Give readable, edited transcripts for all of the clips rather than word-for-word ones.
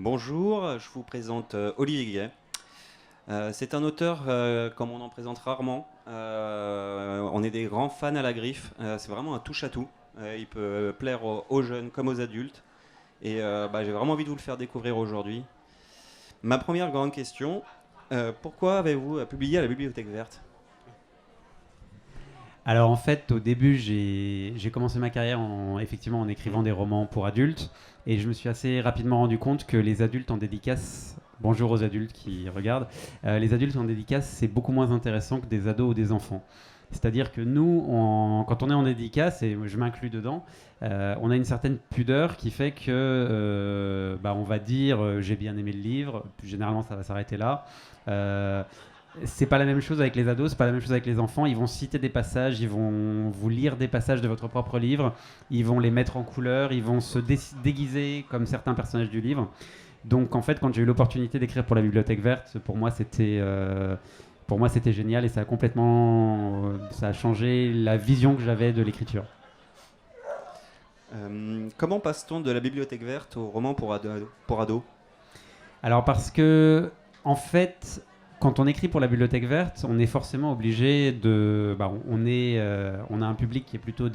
Bonjour, je vous présente Olivier Guay. C'est un auteur comme on en présente rarement. On est des grands fans à la griffe. C'est vraiment un touche-à-tout. Il peut plaire aux jeunes comme aux adultes. Et j'ai vraiment envie de vous le faire découvrir aujourd'hui. Ma première grande question, pourquoi avez-vous publié à la Bibliothèque Verte ? Alors en fait, au début, j'ai commencé ma carrière effectivement en écrivant des romans pour adultes, et je me suis assez rapidement rendu compte que les adultes en dédicace, bonjour aux adultes qui regardent, les adultes en dédicace, c'est beaucoup moins intéressant que des ados ou des enfants. C'est-à-dire que nous, quand on est en dédicace, et je m'inclus dedans, on a une certaine pudeur qui fait que on va dire j'ai bien aimé le livre, puis généralement ça va s'arrêter là. C'est pas la même chose avec les ados, c'est pas la même chose avec les enfants. Ils vont citer des passages, ils vont vous lire des passages de votre propre livre, ils vont les mettre en couleur, ils vont se déguiser comme certains personnages du livre. Donc en fait, quand j'ai eu l'opportunité d'écrire pour la Bibliothèque Verte, pour moi c'était génial, et ça a complètement ça a changé la vision que j'avais de l'écriture. Comment passe-t-on de la Bibliothèque Verte au roman pour ados ? Alors parce que en fait, quand on écrit pour la Bibliothèque Verte, on est forcément obligé de... on a un public qui est plutôt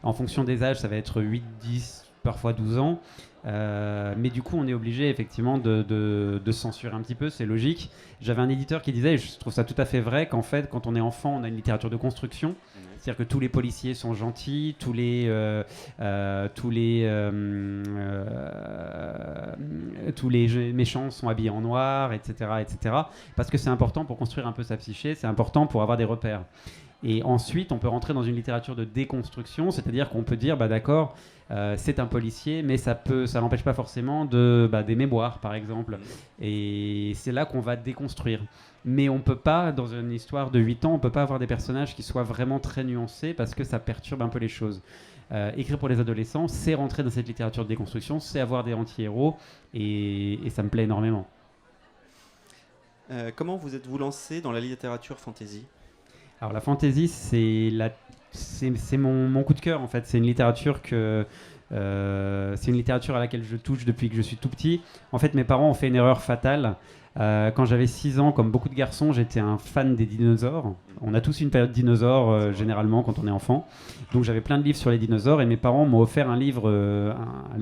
en fonction des âges, ça va être 8, 10, parfois 12 ans. Mais du coup, on est obligé effectivement de censurer un petit peu, c'est logique. J'avais un éditeur qui disait, et je trouve ça tout à fait vrai, qu'en fait, quand on est enfant, on a une littérature de construction. C'est-à-dire que tous les policiers sont gentils, tous les méchants sont habillés en noir, etc., etc. Parce que c'est important pour construire un peu sa psyché, c'est important pour avoir des repères. Et ensuite, on peut rentrer dans une littérature de déconstruction, c'est-à-dire qu'on peut dire, d'accord, c'est un policier, mais ça n'empêche pas forcément des mémoires, par exemple. Et c'est là qu'on va déconstruire. Mais on peut pas, dans une histoire de 8 ans, on peut pas avoir des personnages qui soient vraiment très nuancés parce que ça perturbe un peu les choses. Écrire pour les adolescents, c'est rentrer dans cette littérature de déconstruction, c'est avoir des anti-héros, et ça me plaît énormément. Comment vous êtes-vous lancé dans la littérature fantasy ? Alors la fantasy, c'est mon coup de cœur en fait. C'est une littérature à laquelle je touche depuis que je suis tout petit. En fait, mes parents ont fait une erreur fatale. Quand j'avais 6 ans, comme beaucoup de garçons, j'étais un fan des dinosaures. On a tous une période dinosaure, généralement, quand on est enfant. Donc j'avais plein de livres sur les dinosaures, et mes parents m'ont offert un livre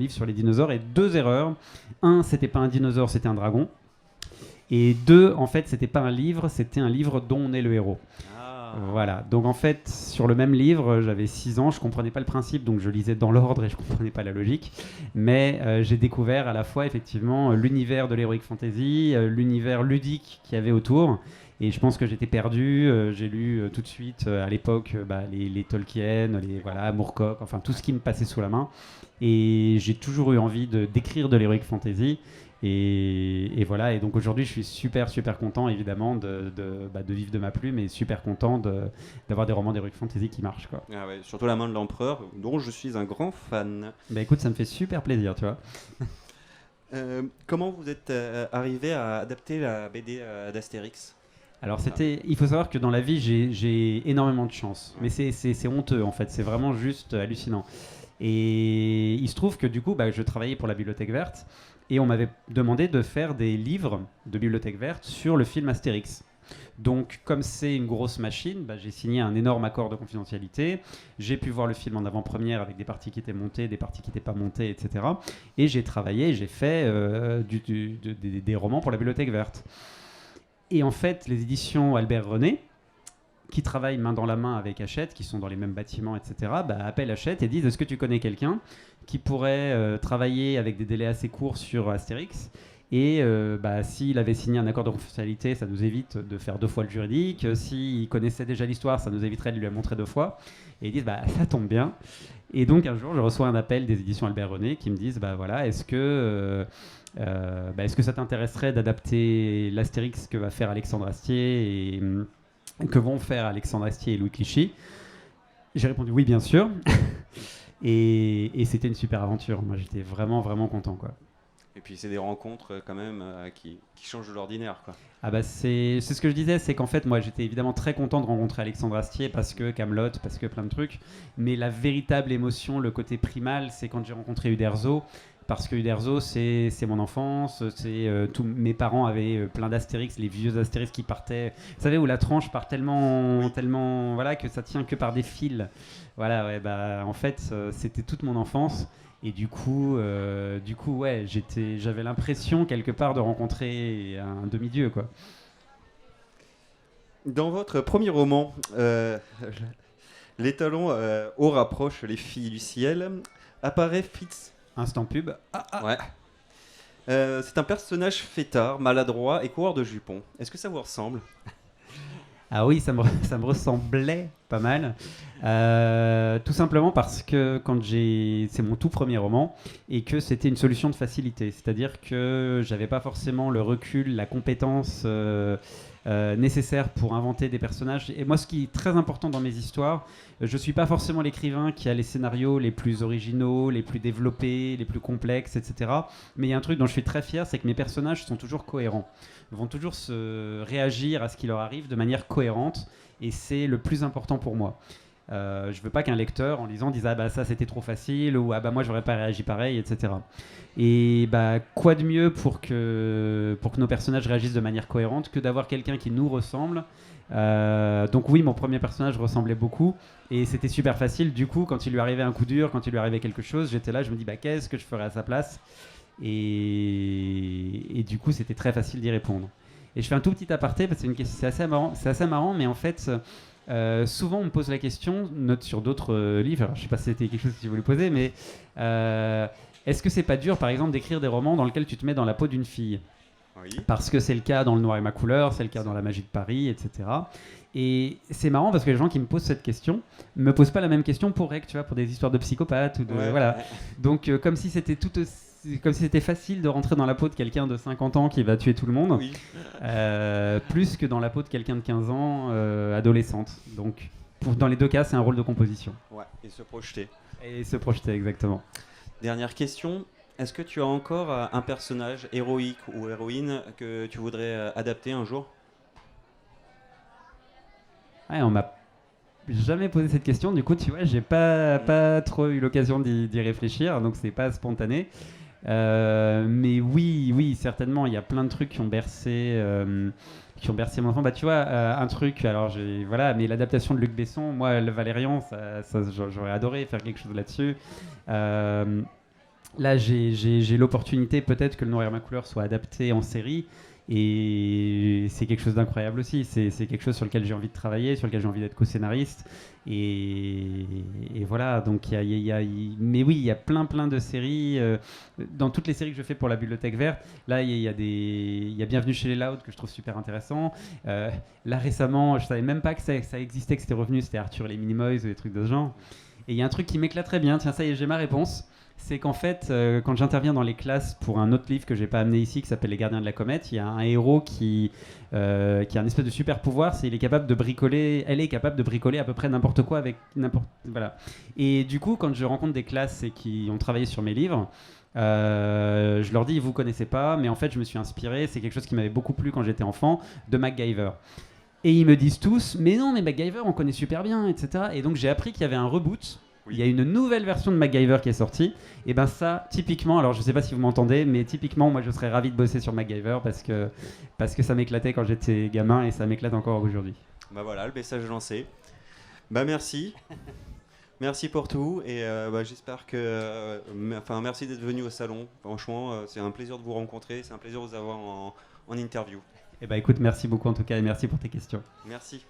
sur les dinosaures, et 2 erreurs. 1, c'était pas un dinosaure, c'était un dragon. Et 2, en fait, c'était pas un livre, c'était un livre dont on est le héros. Voilà, donc en fait, sur le même livre, j'avais 6 ans, je comprenais pas le principe, donc je lisais dans l'ordre et je comprenais pas la logique. Mais j'ai découvert à la fois, effectivement, l'univers de l'heroic fantasy, l'univers ludique qu'il y avait autour. Et je pense que j'étais perdu. J'ai lu tout de suite, à l'époque, les Tolkien, Moorcock, enfin tout ce qui me passait sous la main. Et j'ai toujours eu envie d'écrire de l'heroic fantasy. Et voilà, et donc aujourd'hui je suis super content évidemment de vivre de ma plume, et super content d'avoir des romans d'heroic fantasy qui marchent, quoi. Ah ouais, surtout La Main de l'Empereur, dont je suis un grand fan. Écoute, ça me fait super plaisir, tu vois. Comment vous êtes arrivé à adapter la BD d'Astérix ? Alors il faut savoir que dans la vie j'ai énormément de chance, mais c'est honteux en fait, c'est vraiment juste hallucinant. Et il se trouve que du coup je travaillais pour la Bibliothèque Verte, et on m'avait demandé de faire des livres de Bibliothèque Verte sur le film Astérix. Donc, comme c'est une grosse machine, j'ai signé un énorme accord de confidentialité. J'ai pu voir le film en avant-première avec des parties qui étaient montées, des parties qui n'étaient pas montées, etc. Et j'ai travaillé, j'ai fait des romans pour la Bibliothèque Verte. Et en fait, les éditions Albert René, qui travaillent main dans la main avec Hachette, qui sont dans les mêmes bâtiments, etc., appellent Hachette et disent: est-ce que tu connais quelqu'un qui pourrait travailler avec des délais assez courts sur Astérix ? Et s'il avait signé un accord de confidentialité, ça nous évite de faire 2 fois le juridique. S'il connaissait déjà l'histoire, ça nous éviterait de lui la montrer 2 fois. Et ils disent: ça tombe bien. Et donc un jour, je reçois un appel des éditions Albert René qui me disent: est-ce que ça t'intéresserait d'adapter l'Astérix que va faire Alexandre Astier et que vont faire Alexandre Astier et Louis Clichy? J'ai répondu oui, bien sûr. et c'était une super aventure. Moi, j'étais vraiment content, quoi. Et puis c'est des rencontres quand même qui changent de l'ordinaire, quoi. C'est ce que je disais, c'est qu'en fait moi j'étais évidemment très content de rencontrer Alexandre Astier parce que Kaamelott, parce que plein de trucs, mais la véritable émotion, le côté primal, c'est quand j'ai rencontré Uderzo, parce que Uderzo, c'est mon enfance. Tous mes parents avaient plein d'Astérix, les vieux Astérix qui partaient. Vous savez, où la tranche part tellement, voilà, que ça tient que par des fils. Voilà, ouais, bah, en fait, c'était toute mon enfance. Et du coup, ouais, j'avais l'impression quelque part de rencontrer un demi-dieu, quoi. Dans votre premier roman, l'étalon Haut rapproche les filles du ciel, apparaît Fitz. Instant pub. Ouais. C'est un personnage fêtard, maladroit et coureur de jupons. Est-ce que ça vous ressemble? Ah oui, ça me ressemblait pas mal. Tout simplement parce que c'est mon tout premier roman et que c'était une solution de facilité. C'est-à-dire que j'avais pas forcément le recul, la compétence nécessaire pour inventer des personnages. Et moi, ce qui est très important dans mes histoires, je suis pas forcément l'écrivain qui a les scénarios les plus originaux, les plus développés, les plus complexes, etc. Mais il y a un truc dont je suis très fier, c'est que mes personnages sont toujours cohérents, vont toujours se réagir à ce qui leur arrive de manière cohérente, et c'est le plus important pour moi. Je veux pas qu'un lecteur en lisant dise ah bah ça c'était trop facile, ou ah bah moi j'aurais pas réagi pareil, etc. Et bah quoi de mieux pour que nos personnages réagissent de manière cohérente que d'avoir quelqu'un qui nous ressemble. Donc oui, mon premier personnage ressemblait beaucoup et c'était super facile. Du coup, quand il lui arrivait un coup dur, quand il lui arrivait quelque chose, j'étais là, je me dis bah qu'est-ce que je ferais à sa place, et du coup c'était très facile d'y répondre. Et je fais un tout petit aparté parce que c'est assez marrant, mais en fait souvent on me pose la question, note sur d'autres livres, alors, je sais pas si c'était quelque chose que tu voulais poser, mais est-ce que c'est pas dur par exemple d'écrire des romans dans lesquels tu te mets dans la peau d'une fille? Oui. Parce que c'est le cas dans Le Noir et ma couleur, c'est le cas dans La Magie de Paris, etc. Et c'est marrant parce que les gens qui me posent cette question ne me posent pas la même question pour Rec, tu vois, pour des histoires de psychopathes ou de voilà. Donc comme si c'était comme si c'était facile de rentrer dans la peau de quelqu'un de 50 ans qui va tuer tout le monde, Oui. plus que dans la peau de quelqu'un de 15 ans adolescente. Donc dans les deux cas, c'est un rôle de composition. Ouais, et se projeter. Et se projeter, exactement. Dernière question. Est-ce que tu as encore un personnage héroïque ou héroïne que tu voudrais adapter un jour? Ouais, on m'a jamais posé cette question. Du coup, tu vois, j'ai pas trop eu l'occasion d'y réfléchir, donc c'est pas spontané. Mais oui, certainement, il y a plein de trucs qui ont bercé mon enfant. Bah, tu vois, un truc, alors voilà, mais l'adaptation de Luc Besson, moi, le Valérian, j'aurais adoré faire quelque chose là-dessus. Là, j'ai l'opportunité, peut-être que Le Noir et ma couleur soit adapté en série, et c'est quelque chose d'incroyable aussi. C'est quelque chose sur lequel j'ai envie de travailler, sur lequel j'ai envie d'être co-scénariste. Et voilà, donc mais oui, il y a plein de séries. Dans toutes les séries que je fais pour la Bibliothèque Verte, là, il y a Bienvenue chez les Louds que je trouve super intéressant. Là, récemment, je savais même pas que ça existait, que c'était revenu, c'était Arthur et les Minimoys ou des trucs de ce genre. Et il y a un truc qui m'éclate très bien, tiens, ça y est, j'ai ma réponse. C'est qu'en fait, quand j'interviens dans les classes pour un autre livre que j'ai pas amené ici, qui s'appelle Les Gardiens de la Comète, il y a un héros qui a un espèce de super pouvoir, c'est elle est capable de bricoler à peu près n'importe quoi avec n'importe, voilà. Et du coup, quand je rencontre des classes et qui ont travaillé sur mes livres, je leur dis, vous connaissez pas, mais en fait, je me suis inspiré, c'est quelque chose qui m'avait beaucoup plu quand j'étais enfant, de MacGyver. Et ils me disent tous, mais non, mais MacGyver, on connaît super bien, etc. Et donc, j'ai appris qu'il y avait un reboot. Il y a une nouvelle version de MacGyver qui est sortie. Et ben ça, typiquement, alors je sais pas si vous m'entendez, mais typiquement, moi je serais ravi de bosser sur MacGyver parce que ça m'éclatait quand j'étais gamin et ça m'éclate encore aujourd'hui. Bah voilà, le message est lancé. Bah merci. Merci pour tout et j'espère que... merci d'être venu au salon. Franchement, c'est un plaisir de vous rencontrer, c'est un plaisir de vous avoir en interview. Et bah écoute, merci beaucoup en tout cas et merci pour tes questions. Merci.